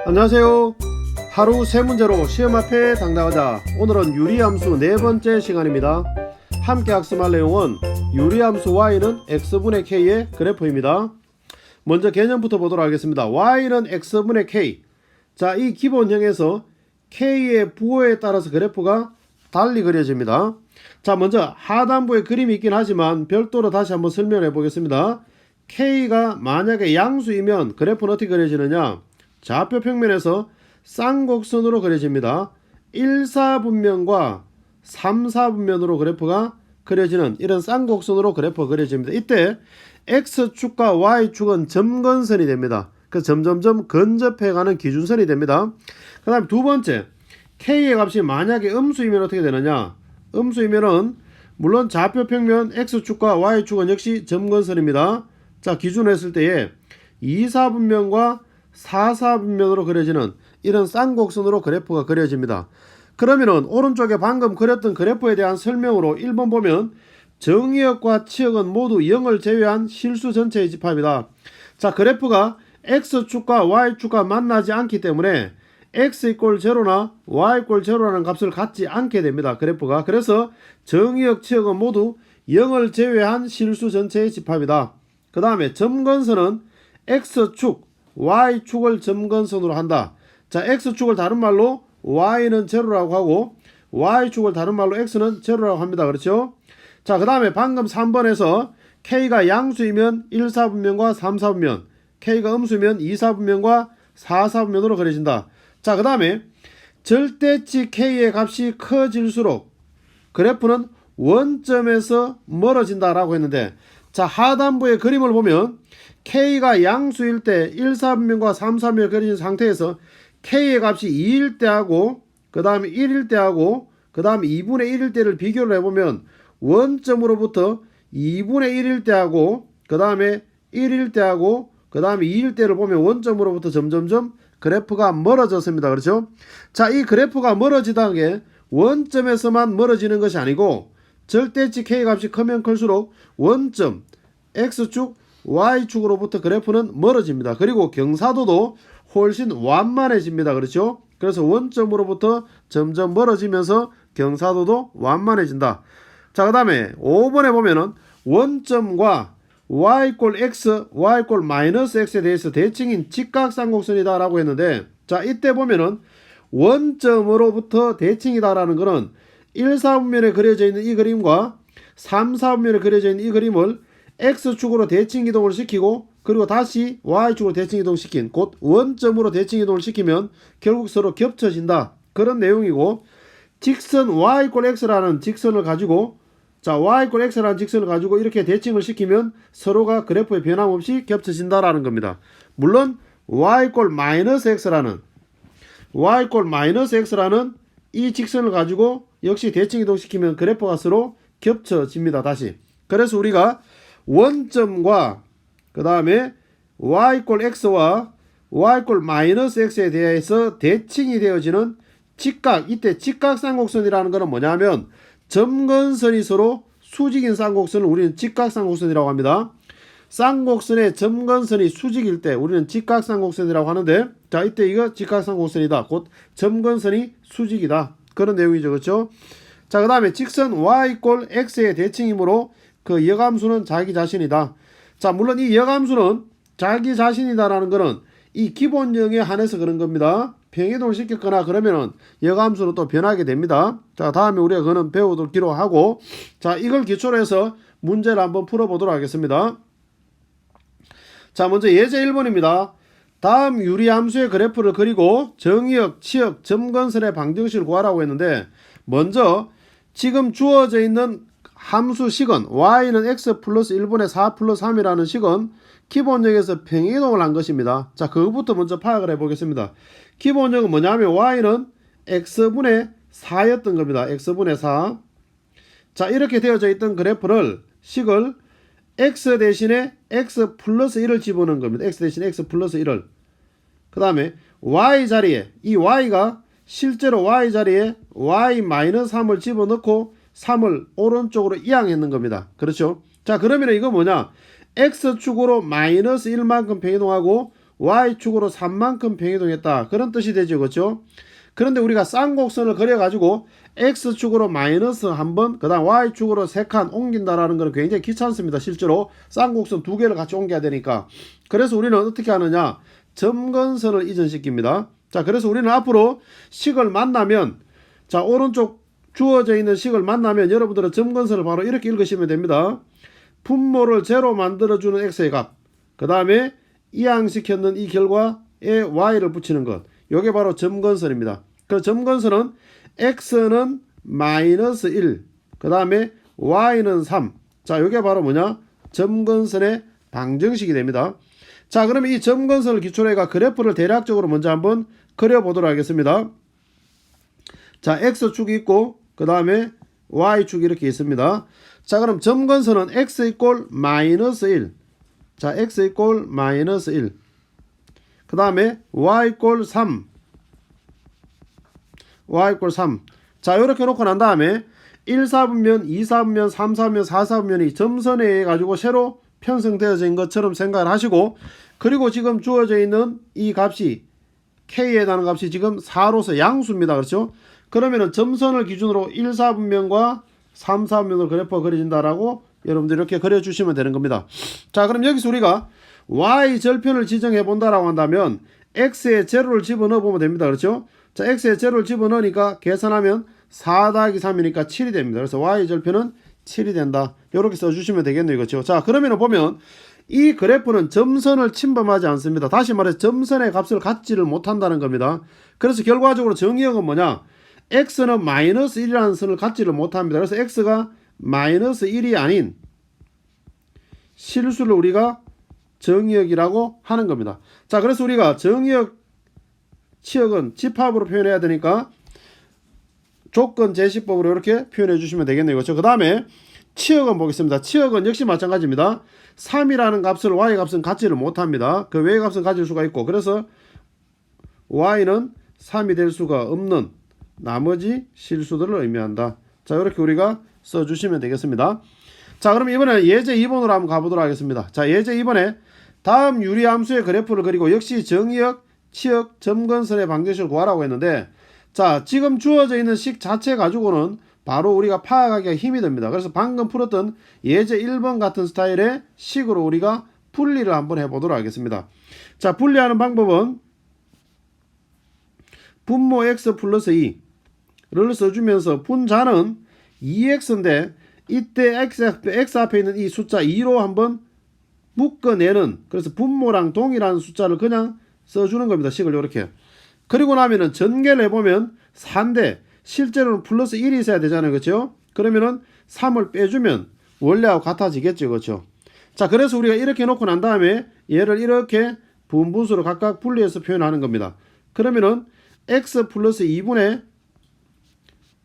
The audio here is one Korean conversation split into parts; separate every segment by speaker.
Speaker 1: 안녕하세요. 하루 세 문제로 시험 앞에 당당하자. 오늘은 유리함수 네 번째 시간입니다. 함께 학습할 내용은 유리함수 y는 x분의 k의 그래프입니다. 먼저 개념부터 보도록 하겠습니다. y는 x분의 k. 자, 이 기본형에서 k의 부호에 따라서 그래프가 달리 그려집니다. 자, 먼저 하단부에 그림이 있긴 하지만 별도로 다시 한번 설명해 보겠습니다. k가 만약에 양수이면 그래프는 어떻게 그려지느냐? 좌표 평면에서 쌍곡선으로 그려집니다. 1사분면과 3사분면으로 그래프가 그려지는 이런 쌍곡선으로 그래프가 그려집니다. 이때 x축과 y축은 점근선이 됩니다. 그 점점점 근접해가는 기준선이 됩니다. 그 다음에 두 번째, k의 값이 만약에 음수이면 어떻게 되느냐? 음수이면은 물론 좌표 평면 x축과 y축은 역시 점근선입니다. 자, 기준으로 했을 때에 2사분면과 4사분면으로 그려지는 이런 쌍곡선으로 그래프가 그려집니다. 그러면은 오른쪽에 방금 그렸던 그래프에 대한 설명으로 1번 보면 정의역과 치역은 모두 0을 제외한 실수 전체의 집합이다. 자, 그래프가 x축과 y축과 만나지 않기 때문에 x = 0나 y = 0라는 값을 갖지 않게 됩니다. 그래프가. 그래서 정의역, 치역은 모두 0을 제외한 실수 전체의 집합이다. 그 다음에 점근선은 x축, y축을 점근선으로 한다. 자, x축을 다른 말로 y는 제로라고 하고 y축을 다른 말로 x는 제로라고 합니다. 그렇죠? 자, 그 다음에 방금 3번에서 k가 양수이면 1사분면과 3사분면, k가 음수면 2사분면과 4사분면으로 그려진다. 자, 그 다음에 절대치 k의 값이 커질수록 그래프는 원점에서 멀어진다라고 했는데, 자, 하단부의 그림을 보면 k가 양수일 때 1사분면과 3사분면을 그려진 상태에서 k의 값이 2일 때하고 그 다음에 1일 때하고 그 다음에 2분의 1일 때를 비교를 해보면 원점으로부터 2분의 1일 때하고 그 다음에 1일 때하고 그 다음에 2일 때를 보면 원점으로부터 점점점 그래프가 멀어졌습니다. 그렇죠? 자, 이 그래프가 멀어지다는 게 원점에서만 멀어지는 것이 아니고 절대치 k 값이 크면 클수록 원점 x축 y축으로부터 그래프는 멀어집니다. 그리고 경사도도 훨씬 완만해집니다. 그렇죠? 그래서 원점으로부터 점점 멀어지면서 경사도도 완만해진다. 자, 그 다음에 5번에 보면은 원점과 y = x, y = -x에 대해서 대칭인 직각쌍곡선이다 라고 했는데, 자, 이때 보면은 원점으로부터 대칭이다라는 것은 1사분면에 그려져 있는 이 그림과 3사분면에 그려져 있는 이 그림을 x축으로 대칭 이동을 시키고 그리고 다시 y축으로 대칭 이동시킨 곧 원점으로 대칭 이동을 시키면 결국 서로 겹쳐진다. 그런 내용이고, 직선 y = x라는 직선을 가지고, 자, y = x라는 직선을 가지고 이렇게 대칭을 시키면 서로가 그래프에 변함없이 겹쳐진다라는 겁니다. 물론 y = -x라는 이 직선을 가지고 역시 대칭 이동시키면 그래프가 서로 겹쳐집니다. 다시. 그래서 우리가 원점과 그 다음에 y = x와 y = -x에 대해서 대칭이 되어지는 직각, 이때 직각쌍곡선이라는 것은 뭐냐면 점근선이 서로 수직인 쌍곡선을 우리는 직각쌍곡선이라고 합니다. 쌍곡선의 점근선이 수직일 때 우리는 직각쌍곡선이라고 하는데, 자, 이때 이거 직각쌍곡선이다. 곧 점근선이 수직이다. 그런 내용이죠. 그렇죠? 자, 그 다음에 직선 y = x의 대칭이므로 그 역함수는 자기 자신이다. 자, 물론 이 역함수는 자기 자신이다라는 것은 이 기본형에 한해서 그런 겁니다. 평이동을 시켰거나 그러면은 역함수는 또 변하게 됩니다. 자, 다음에 우리가 그거는 배우기로 하고, 자, 이걸 기초로 해서 문제를 한번 풀어보도록 하겠습니다. 자, 먼저 예제 1번입니다. 다음 유리함수의 그래프를 그리고 정의역, 치역, 점근선의 방정식을 구하라고 했는데, 먼저 지금 주어져 있는 함수 식은 y는 x 플러스 1분의 4 플러스 3이라는 식은 기본역에서 평이동을 한 것입니다. 자, 그거부터 먼저 파악을 해보겠습니다. 기본역은 뭐냐면 y는 x분의 4였던 겁니다. x분의 4. 자, 이렇게 되어져 있던 그래프를 식을 x 대신에 x 플러스 1을 집어넣은 겁니다. x 대신에 x 플러스 1을. 그 다음에 y 자리에 이 y가 실제로 y 자리에 y-3을 집어넣고 3을 오른쪽으로 이항했는 겁니다. 그렇죠? 자, 그러면 이거 뭐냐? x축으로 -1만큼 평이동하고 y축으로 3만큼 평이동했다. 그런 뜻이 되죠. 그렇죠? 그런데 우리가 쌍곡선을 그려가지고 x축으로 마이너스 한 번, 그 다음 y축으로 3칸 옮긴다라는 것은 굉장히 귀찮습니다. 실제로 쌍곡선 2개를 같이 옮겨야 되니까. 그래서 우리는 어떻게 하느냐, 점근선을 이전시킵니다. 자, 그래서 우리는 앞으로 식을 만나면, 자, 오른쪽 주어져 있는 식을 만나면 여러분들은 점근선을 바로 이렇게 읽으시면 됩니다. 분모를 제로 만들어주는 x의 값, 그 다음에 이항시켰는 이 결과에 y를 붙이는 것, 요게 바로 점근선입니다. 그 점근선은 x는 마이너스 1, 그 다음에 y는 3. 자, 요게 바로 뭐냐, 점근선의 방정식이 됩니다. 자, 그러면 이 점근선을 기초로 해가 그래프를 대략적으로 먼저 한번 그려보도록 하겠습니다. 자, x축이 있고 그 다음에 y축이 이렇게 있습니다. 자, 그럼 점근선은 x 이꼴 마이너스 1, 자, x 이꼴 마이너스 1, 그 다음에 y 이꼴 3, y 이꼴 3. 자, 이렇게 놓고 난 다음에 1사분면, 2사분면, 3사분면, 4사분면이 점선에 의해 가지고 새로 편성되어진 것처럼 생각을 하시고, 그리고 지금 주어져 있는 이 값이 k에 해당하는 값이 지금 4로서 양수입니다. 그렇죠? 그러면은 점선을 기준으로 1사분면과 3사분면으로 그래프가 그려진다라고 여러분들 이렇게 그려주시면 되는 겁니다. 자, 그럼 여기서 우리가 y 절편을 지정해 본다라고 한다면 x에 제로를 집어넣어 보면 됩니다. 그렇죠? 자, x에 제로를 집어넣으니까 계산하면 4 더하기 3이니까 7이 됩니다. 그래서 y 절편은 7이 된다. 이렇게 써주시면 되겠네요. 그렇죠? 자, 그러면 보면 이 그래프는 점선을 침범하지 않습니다. 다시 말해서 점선의 값을 갖지를 못한다는 겁니다. 그래서 결과적으로 정의역은 뭐냐, x는 마이너스 1이라는 선을 갖지를 못합니다. 그래서 x가 마이너스 1이 아닌 실수를 우리가 정의역이라고 하는 겁니다. 자, 그래서 우리가 정의역 치역은 집합으로 표현해야 되니까 조건 제시법으로 이렇게 표현해 주시면 되겠네요. 그렇죠? 그 다음에 치역은 보겠습니다. 치역은 역시 마찬가지입니다. 3이라는 값을 y 값은 갖지를 못합니다. 그 외의 값은 가질 수가 있고, 그래서 y는 3이 될 수가 없는 나머지 실수들을 의미한다. 자, 이렇게 우리가 써주시면 되겠습니다. 자, 그럼 이번에 예제 2번으로 한번 가보도록 하겠습니다. 자, 예제 2번에 다음 유리함수의 그래프를 그리고 역시 정의역, 치역, 점근선의 방정식을 구하라고 했는데, 자, 지금 주어져 있는 식 자체 가지고는 바로 우리가 파악하기가 힘이 듭니다. 그래서 방금 풀었던 예제 1번 같은 스타일의 식으로 우리가 분리를 한번 해보도록 하겠습니다. 자, 분리하는 방법은 분모 x 플러스 2를 써주면서 분자는 2x인데 이때 x 앞에 있는 이 숫자 2로 한번 묶어내는, 그래서 분모랑 동일한 숫자를 그냥 써주는 겁니다. 식을 이렇게. 그리고 나면은 전개를 해보면 4인데 실제로는 플러스 1이 있어야 되잖아요. 그렇죠? 그러면은 3을 빼주면 원래하고 같아지겠죠. 그렇죠? 자, 그래서 우리가 이렇게 놓고 난 다음에 얘를 이렇게 분분수로 각각 분리해서 표현하는 겁니다. 그러면은 x 플러스 2분의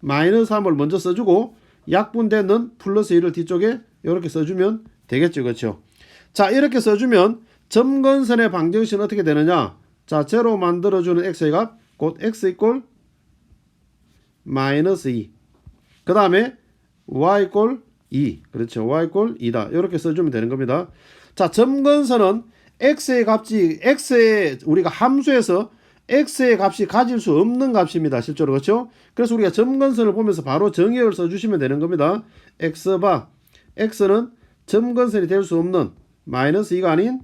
Speaker 1: 마이너스 3을 먼저 써주고 약분되는 플러스 1을 뒤쪽에 이렇게 써주면 되겠죠. 그렇죠? 자, 이렇게 써주면 점근선의 방정식은 어떻게 되느냐, 자, 제로 만들어주는 x의 값 곧 x 이꼴 마이너스 2, 그 다음에 y 이꼴 2, 그렇죠, y 이꼴 2다. 이렇게 써주면 되는 겁니다. 자, 점근선은 x의 값이 x의 우리가 함수에서 x의 값이 가질 수 없는 값입니다. 실제로. 그렇죠? 그래서 우리가 점근선을 보면서 바로 정의역을 써주시면 되는 겁니다. x바 x는 점근선이 될 수 없는 마이너스 2가 아닌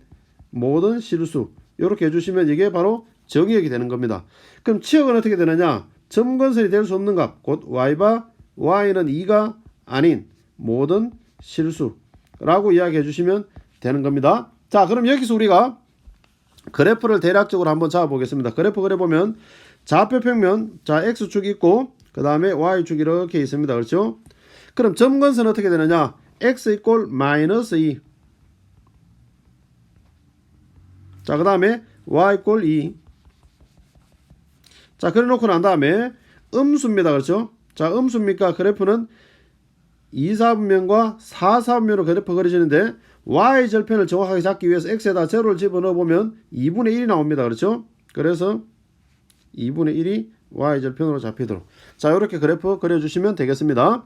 Speaker 1: 모든 실수, 이렇게 해주시면 이게 바로 정의역이 되는 겁니다. 그럼 치역은 어떻게 되느냐, 점근선이 될 수 없는 값 곧 y바 y는 2가 아닌 모든 실수라고 이야기해 주시면 되는 겁니다. 자, 그럼 여기서 우리가 그래프를 대략적으로 한번 잡아 보겠습니다. 그래프 그려보면 좌표 평면, 자, x축이 있고 그 다음에 y축이 이렇게 있습니다. 그렇죠? 그럼 점근선은 어떻게 되느냐, x 이꼴 마이너스 2, 자, 그 다음에 y 이꼴 2. 자, 그래 놓고 난 다음에 음수입니다. 그렇죠? 자, 음수입니까? 그래프는 2사분면과 4사분면으로 그래프 그려지는데 y 절편을 정확하게 잡기 위해서 x에다 제로를 집어넣어 보면 2분의 1이 나옵니다. 그렇죠? 그래서 2분의 1이 y 절편으로 잡히도록, 자, 이렇게 그래프 그려주시면 되겠습니다.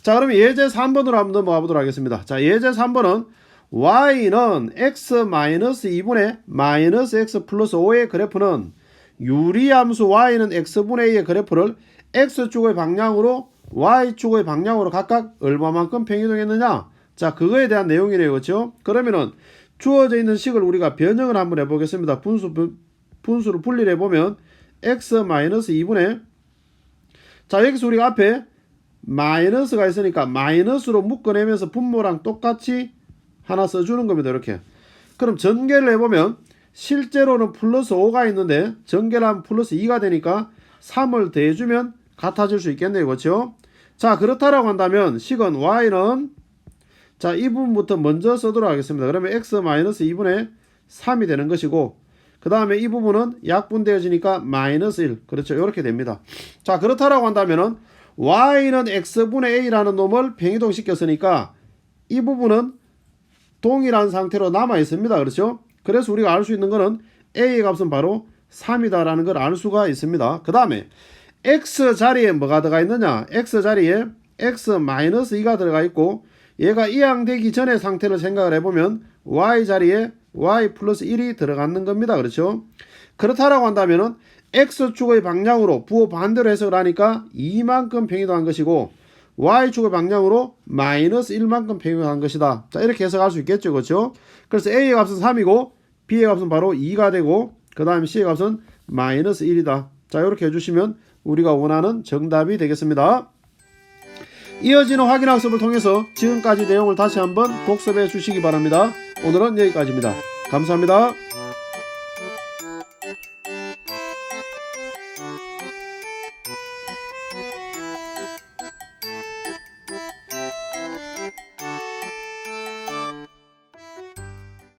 Speaker 1: 자, 그러면 예제 3번으로 한번 넘어가 보도록 하겠습니다. 자, 예제 3번은 y는 x-2분의 마이너스 x 플러스 5의 그래프는 유리함수 y는 x분의 a의 그래프를 x축의 방향으로 y축의 방향으로 각각 얼마만큼 평이동했느냐. 자, 그거에 대한 내용이네요. 그렇죠? 그러면은 주어져 있는 식을 우리가 변형을 한번 해보겠습니다. 분수로 분리를 해보면 x-2분의 자, 여기서 우리가 앞에 마이너스가 있으니까 마이너스로 묶어내면서 분모랑 똑같이 하나 써주는 겁니다. 이렇게. 그럼 전개를 해보면 실제로는 플러스 5가 있는데 전개를 하면 플러스 2가 되니까 3을 더해주면 같아질 수 있겠네요. 그렇죠? 자, 그렇다라고 한다면 식은 y는 자, 이 부분부터 먼저 쓰도록 하겠습니다. 그러면 x-2분의 3이 되는 것이고 그 다음에 이 부분은 약분되어지니까 마이너스 1. 그렇죠. 이렇게 됩니다. 자, 그렇다라고 한다면은 y는 x분의 a라는 놈을 평이동 시켰으니까 이 부분은 동일한 상태로 남아 있습니다. 그렇죠? 그래서 우리가 알 수 있는 거는 a의 값은 바로 3이다 라는 걸 알 수가 있습니다. 그 다음에 x 자리에 뭐가 들어가 있느냐? x 자리에 x-2가 들어가 있고 얘가 이항되기 전의 상태를 생각을 해보면 y 자리에 y 플러스 1이 들어가는 겁니다. 그렇죠? 그렇다라고 한다면은 x축의 방향으로 부호 반대로 해석을 하니까 2만큼 평이동한 것이고 y축의 방향으로 마이너스 1만큼 평이동한 것이다. 자, 이렇게 해석할 수 있겠죠. 그렇죠? 그래서 a의 값은 3이고 b의 값은 바로 2가 되고 그 다음에 c의 값은 마이너스 1이다. 자, 이렇게 해주시면 우리가 원하는 정답이 되겠습니다. 이어지는 확인학습을 통해서 지금까지 내용을 다시 한번 복습해 주시기 바랍니다. 오늘은 여기까지입니다. 감사합니다.